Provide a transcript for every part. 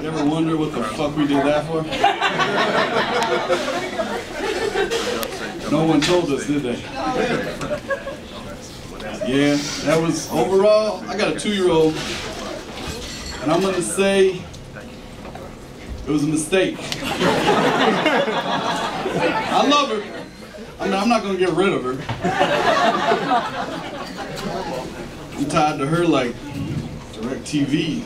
You ever wonder what the fuck we did that for? No one told us, did they? Yeah, that was, overall, I got a 2-year-old, and I'm gonna say it was a mistake. I love her. I mean, I'm not gonna get rid of her. I'm tied to her like DirecTV.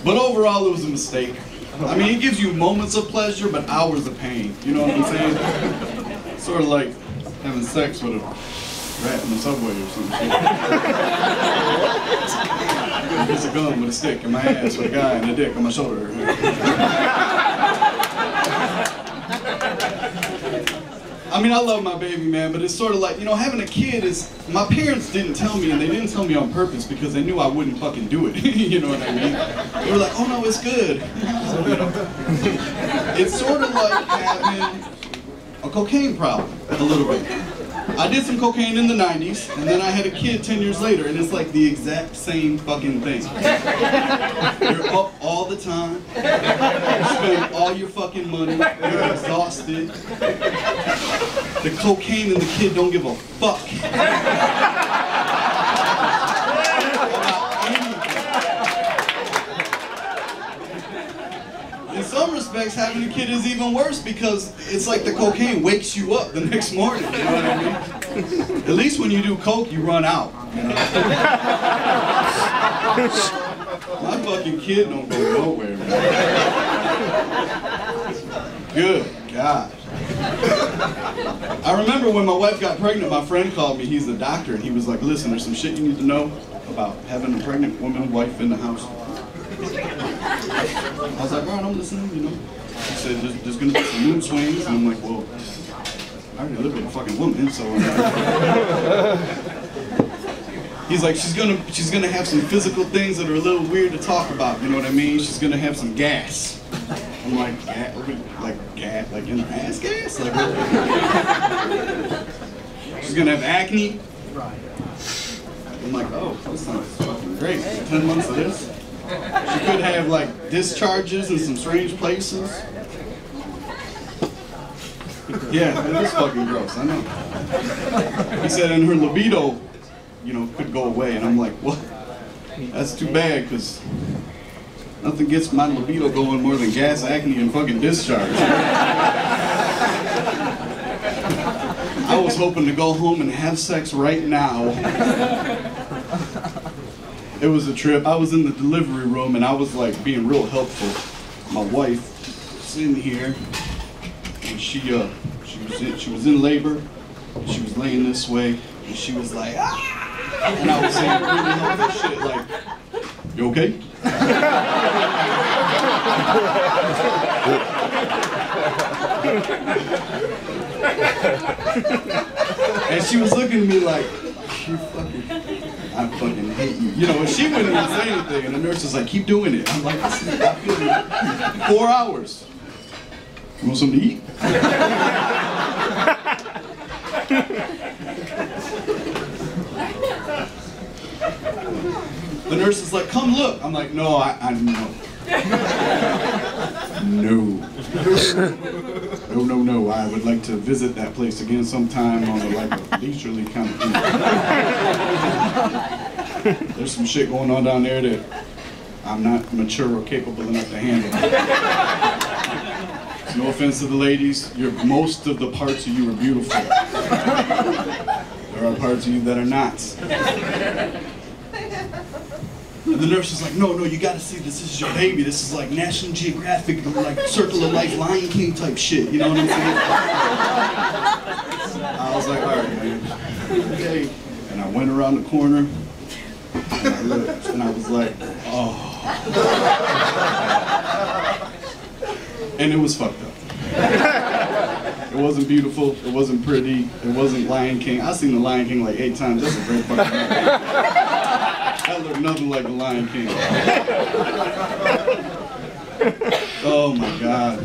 But overall, it was a mistake. I mean, it gives you moments of pleasure, but hours of pain. You know what I'm saying? Sort of like having sex with a rat in the subway or some shit. There's a gun with a stick in my ass with a guy and a dick on my shoulder. I mean, I love my baby, man, but it's sort of like, you know, having a kid is, my parents didn't tell me, and they didn't tell me on purpose because they knew I wouldn't fucking do it. You know what I mean? They were like, oh no, it's good. So, you know, it's sort of like having a cocaine problem, a little bit. I did some cocaine in the 90s, and then I had a kid 10 years later, and it's like the exact same fucking thing. You're up all the time, you spend all your fucking money, you're exhausted. The cocaine and the kid don't give a fuck. In some respects, having a kid is even worse because it's like the cocaine wakes you up the next morning, you know what I mean? At least when you do coke, you run out, you know? My fucking kid don't go nowhere, man. Good God. I remember when my wife got pregnant, my friend called me, he's a doctor, and he was like, listen, there's some shit you need to know about having a pregnant woman, wife in the house. I was like, all right, I'm listening, you know. He said, there's gonna be some mood swings, and I'm like, well, I already live with a fucking woman, so. He's like, she's gonna have some physical things that are a little weird to talk about, you know what I mean? She's gonna have some gas. I'm like, gas, like in her ass gas? Like, she's gonna have acne. I'm like, oh, this sounds fucking great. 10 months of this. She could have like discharges in some strange places. Yeah, it is fucking gross, I know. He said, and her libido, you know, could go away. And I'm like, what? That's too bad, because nothing gets my libido going more than gas, acne, and fucking discharge. I was hoping to go home and have sex right now. It was a trip. I was in the delivery room and I was like being real helpful. My wife was in here and she was in labor. She was laying this way and she was like, ah! And I was saying really helpful shit like, you okay? And she was looking at me like, I fucking hate you. You know, and she wouldn't even say anything, and the nurse was like, keep doing it. I'm like, I feel it. 4 hours. You want something to eat? The nurse is like, come look. I'm like, no, I know. No. I would like to visit that place again sometime on a leisurely kind of thing. There's some shit going on down there that I'm not mature or capable enough to handle. No offense to the ladies, most of the parts of you are beautiful. There are parts of you that are not. And the nurse is like, no, you gotta see this. This is your baby. This is like National Geographic, like Circle of Life, Lion King type shit. You know what I'm saying? I was like, all right, man. Okay. And I went around the corner, and I looked, and I was like, oh. And it was fucked up. It wasn't beautiful. It wasn't pretty. It wasn't Lion King. I've seen the Lion King like 8 times. That's a great fucking movie. That looked nothing like the Lion King. Oh my God.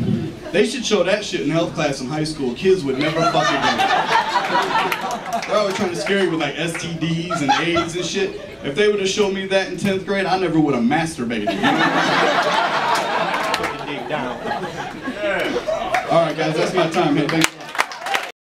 They should show that shit in health class in high school. Kids would never fucking do it. They're always trying to scare you with like STDs and AIDS and shit. If they would have shown me that in 10th grade, I never would have masturbated. You know? Put the dick down. All right, guys, that's my time. Hey, thanks.